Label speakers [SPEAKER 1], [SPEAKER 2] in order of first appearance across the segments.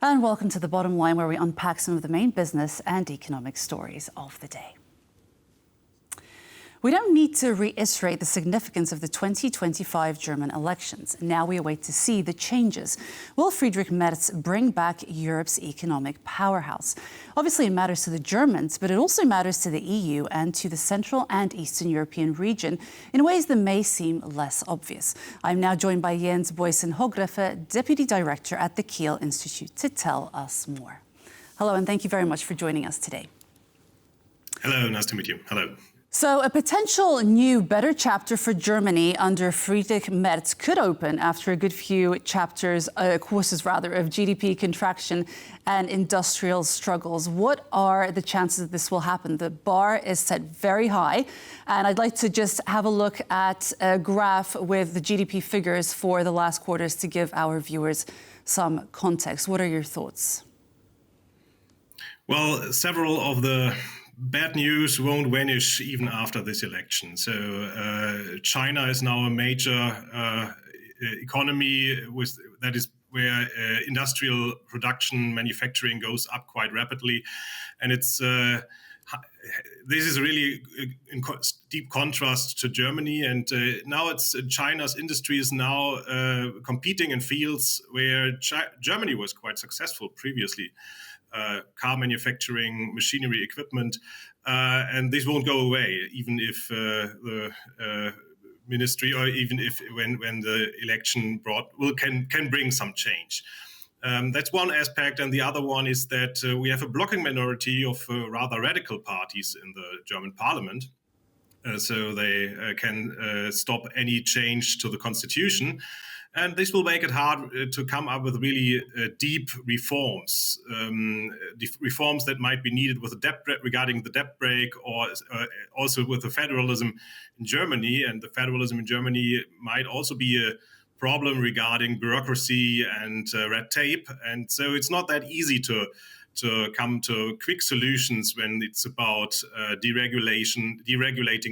[SPEAKER 1] And welcome to The Bottom Line, where we unpack some of the main business and economic stories of the day. We don't need to reiterate the significance of the 2025 German elections. Now we await to see the changes. Will Friedrich Merz bring back Europe's economic powerhouse? Obviously, it matters to the Germans, but it also matters to the EU and to the Central and Eastern European region in ways that may seem less obvious. I'm now joined by Jens Boysen-Hogrefe, Deputy Director at the Kiel Institute, to tell us more. Hello, and thank you very much for joining us today.
[SPEAKER 2] Hello, nice to meet you. Hello.
[SPEAKER 1] So a potential new, better chapter for Germany under Friedrich Merz could open after a good few courses of GDP contraction and industrial struggles. What are the chances that this will happen? The bar is set very high, and I'd like to just have a look at a graph with the GDP figures for the last quarters to give our viewers some context. What are your thoughts?
[SPEAKER 2] Well, several of the bad news won't vanish even after this election. So China is now a major economy that is where industrial production, manufacturing goes up quite rapidly, and it's this is really in deep contrast to Germany. And now it's China's industry is now competing in fields where Germany was quite successful previously. Car manufacturing, machinery, equipment, and this won't go away, even if the ministry, or even if when the election can bring some change. That's one aspect, and the other one is that we have a blocking minority of rather radical parties in the German parliament, so they can stop any change to the constitution. And this will make it hard to come up with really deep reforms, reforms that might be needed with regarding the debt brake, or also with the federalism in Germany. And the federalism in Germany might also be a problem regarding bureaucracy and red tape. And so it's not that easy to come to quick solutions when it's about deregulating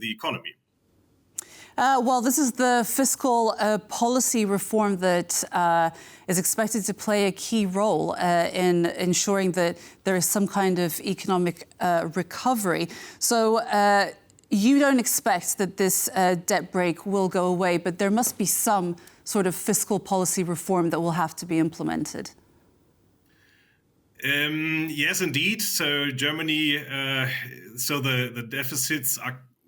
[SPEAKER 2] the economy.
[SPEAKER 1] Well, this is the fiscal policy reform that is expected to play a key role in ensuring that there is some kind of economic recovery. So you don't expect that this debt brake will go away, but there must be some sort of fiscal policy reform that will have to be implemented.
[SPEAKER 2] Yes, indeed. So Germany, so the deficits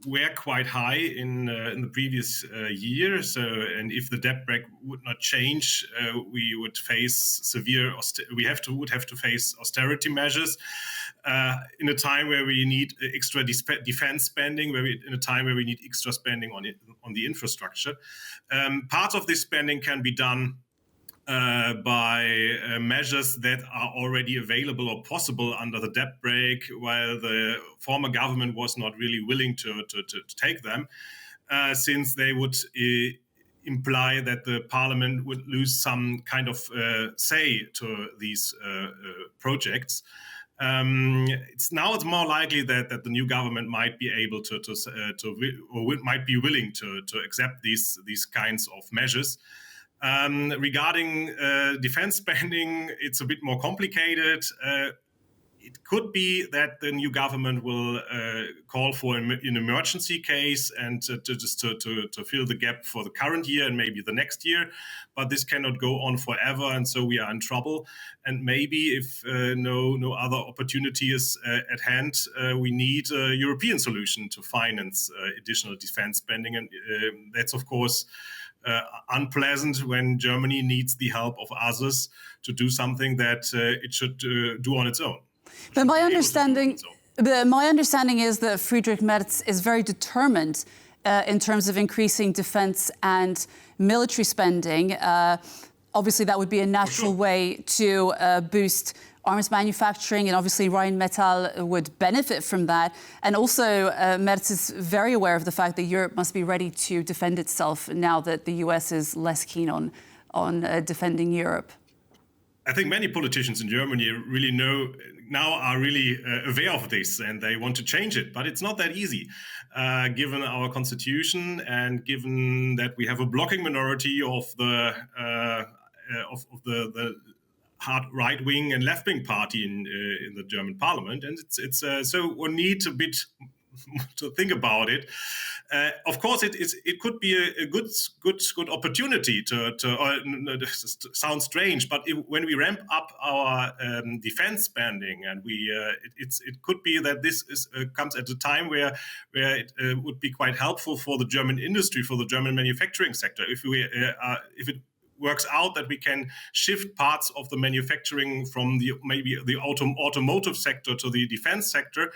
[SPEAKER 2] were quite high in the previous year. So, and if the debt brake would not change, we would face would have to face austerity measures in a time where we need extra defense spending, in a time where we need extra spending on the infrastructure. Part of this spending can be done by measures that are already available or possible under the debt brake, while the former government was not really willing to take them, since they would imply that the parliament would lose some kind of say to these projects. It's more likely that the new government might be able might be willing to accept these kinds of measures. Regarding defense spending, it's a bit more complicated. It could be that the new government will call for an emergency case and to fill the gap for the current year and maybe the next year. But this cannot go on forever, and so we are in trouble. And maybe if no other opportunity is at hand, we need a European solution to finance additional defense spending. And that's, of course, unpleasant when Germany needs the help of others to do something that it should do on its own.
[SPEAKER 1] But my understanding is that Friedrich Merz is very determined in terms of increasing defense and military spending. Obviously, that would be a natural way to boost arms manufacturing, and obviously Rheinmetall would benefit from that. And also, Merz is very aware of the fact that Europe must be ready to defend itself now that the US is less keen on defending Europe.
[SPEAKER 2] I think many politicians in Germany really are really aware of this, and they want to change it. But it's not that easy, given our constitution and given that we have a blocking minority of the hard right-wing and left-wing party in the German parliament, and it's so we need a bit to think about it. Of course, it could be a good opportunity to sound strange, but when we ramp up our defense spending, and it could be that this comes at a time where it would be quite helpful for the German industry, for the German manufacturing sector, if it works out that we can shift parts of the manufacturing from maybe the automotive sector to the defense sector.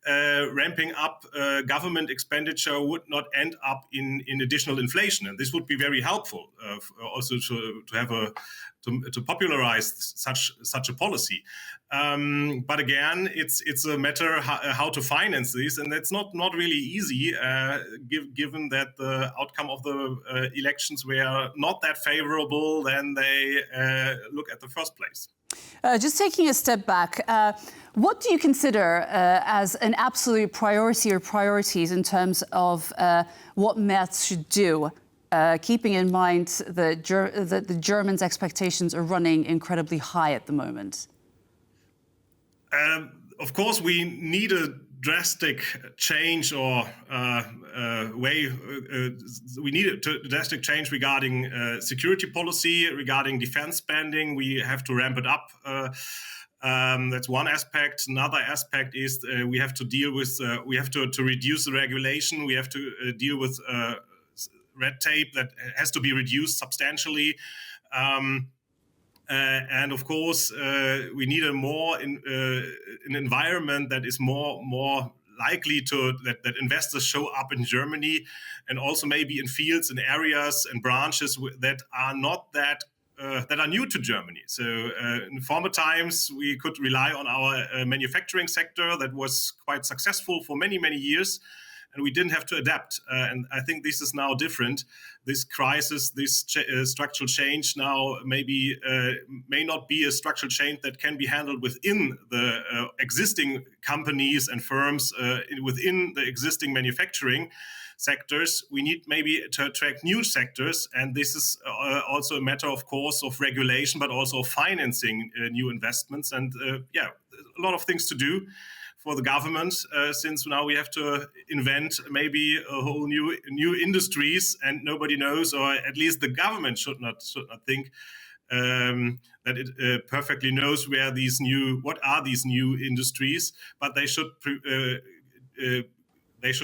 [SPEAKER 2] Ramping up government expenditure would not end up in additional inflation, and this would be very helpful also to have to popularize such a policy. But again, it's a matter how to finance this, and that's not really easy, given that the outcome of the elections were not that favorable than they look at the first place.
[SPEAKER 1] Just taking a step back, what do you consider as an absolute priority or priorities in terms of what Merz should do, keeping in mind that the Germans' expectations are running incredibly high at the moment?
[SPEAKER 2] Of course, we need a drastic change or we need a drastic change regarding security policy, regarding defense spending. We have to ramp it up. That's one aspect. Another aspect is we have to deal with, we have to reduce the regulation. We have to deal with red tape that has to be reduced substantially. And of course, we need an environment that is more likely to that investors show up in Germany, and also maybe in fields and areas and branches that are not that are new to Germany. So in former times, we could rely on our manufacturing sector that was quite successful for many years, and we didn't have to adapt. And I think this is now different. This crisis, this structural change now may not be a structural change that can be handled within the existing companies and firms, within the existing manufacturing sectors. We need maybe to attract new sectors, and this is also a matter, of course, of regulation, but also of financing new investments. And a lot of things to do for the government, since now we have to invent maybe a whole new industries, and nobody knows, or at least the government should not think that it perfectly knows what are these new industries, but they should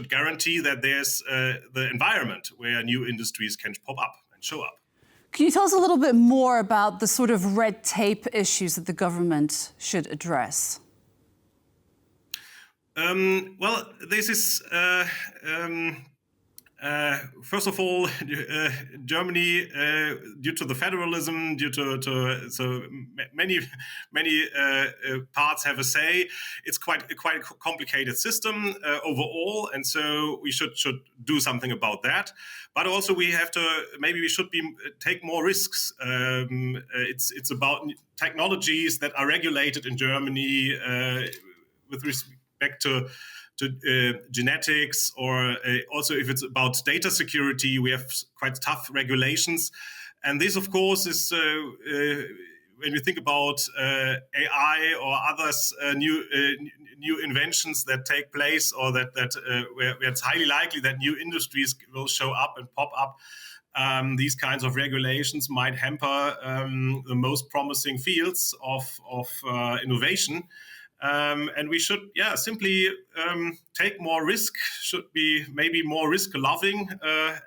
[SPEAKER 2] guarantee that there's the environment where new industries can pop up and show up.
[SPEAKER 1] Can you tell us a little bit more about the sort of red tape issues that the government should address?
[SPEAKER 2] Well, this is first of all, Germany, due to the federalism, due to so many parts have a say. It's quite a complicated system overall, and so we should do something about that. But also we should take more risks. It's about technologies that are regulated in Germany with respect to genetics, or also if it's about data security, we have quite tough regulations. And this, of course, is when you think about AI or others, new inventions that take place, or where it's highly likely that new industries will show up and pop up. These kinds of regulations might hamper the most promising fields of innovation. And we should, simply take more risk, should be maybe more risk-loving.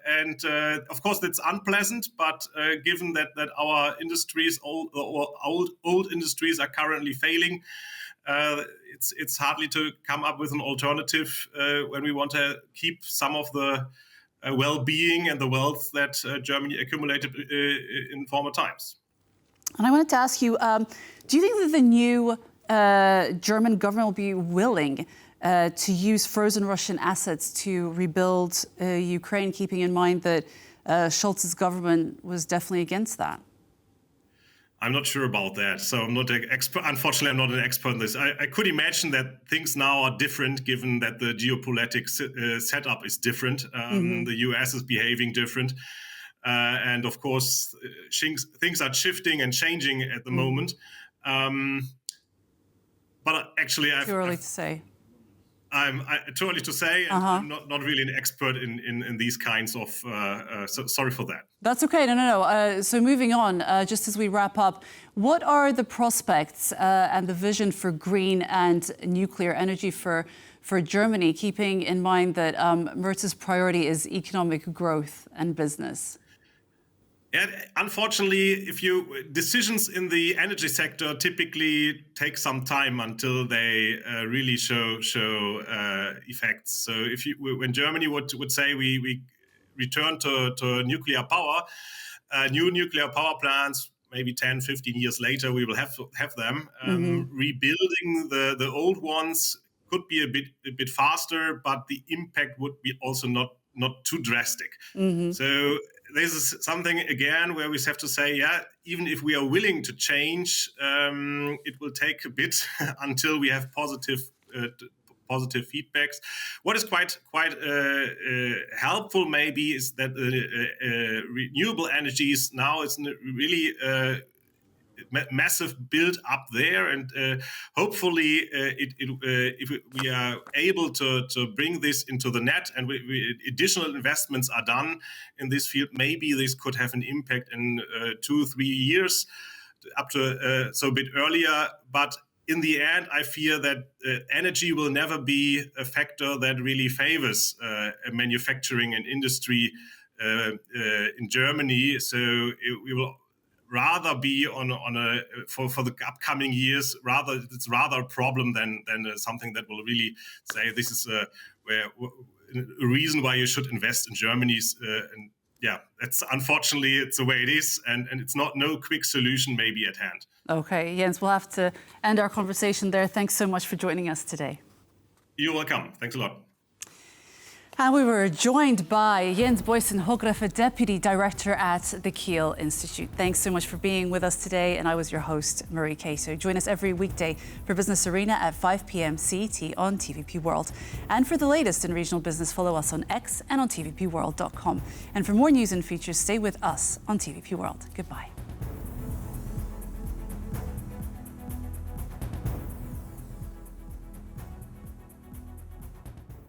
[SPEAKER 2] And of course, that's unpleasant, but given that our industries, old industries are currently failing, it's hardly to come up with an alternative when we want to keep some of the well-being and the wealth that Germany accumulated in former times.
[SPEAKER 1] And I wanted to ask you, do you think that the new German government will be willing to use frozen Russian assets to rebuild Ukraine, keeping in mind that Scholz's government was definitely against that?
[SPEAKER 2] I'm not sure about that. So I'm not an expert. Unfortunately, I'm not an expert on this. I could imagine that things now are different, given that the geopolitical setup is different. The US is behaving different. And of course, things are shifting and changing at the moment. But actually,
[SPEAKER 1] Too early to say.
[SPEAKER 2] Too early to say, and I'm not really an expert in these kinds of. So sorry for that.
[SPEAKER 1] That's okay. No. So moving on, just as we wrap up, what are the prospects and the vision for green and nuclear energy for Germany, keeping in mind that Merz's priority is economic growth and business?
[SPEAKER 2] Yeah, unfortunately, decisions in the energy sector typically take some time until they really show effects. So when Germany would say we return to nuclear power, new nuclear power plants, maybe 10, 15 years later, we will have them. Rebuilding the old ones could be a bit faster, but the impact would be also not too drastic. So this is something, again, where we have to say, yeah, even if we are willing to change, it will take a bit until we have positive feedbacks. What is quite helpful maybe is that renewable energies now is really massive build up there, and hopefully if we are able to bring this into the net and additional investments are done in this field, maybe this could have an impact in 2-3 years, up to so a bit earlier. But in the end, I fear that energy will never be a factor that really favors manufacturing and industry in Germany. So we will rather be for the upcoming years. It's rather a problem than something that will really say this is a reason why you should invest in Germany. And yeah, unfortunately it's the way it is, and it's no quick solution maybe at hand.
[SPEAKER 1] Okay, Jens, we'll have to end our conversation there. Thanks so much for joining us today.
[SPEAKER 2] You're welcome. Thanks a lot.
[SPEAKER 1] And we were joined by Jens Boysen-Hogrefe, Deputy Director at the Kiel Institute. Thanks so much for being with us today. And I was your host, Marie Caso. Join us every weekday for Business Arena at 5 p.m. CET on TVP World. And for the latest in regional business, follow us on X and on tvpworld.com. And for more news and features, stay with us on TVP World. Goodbye.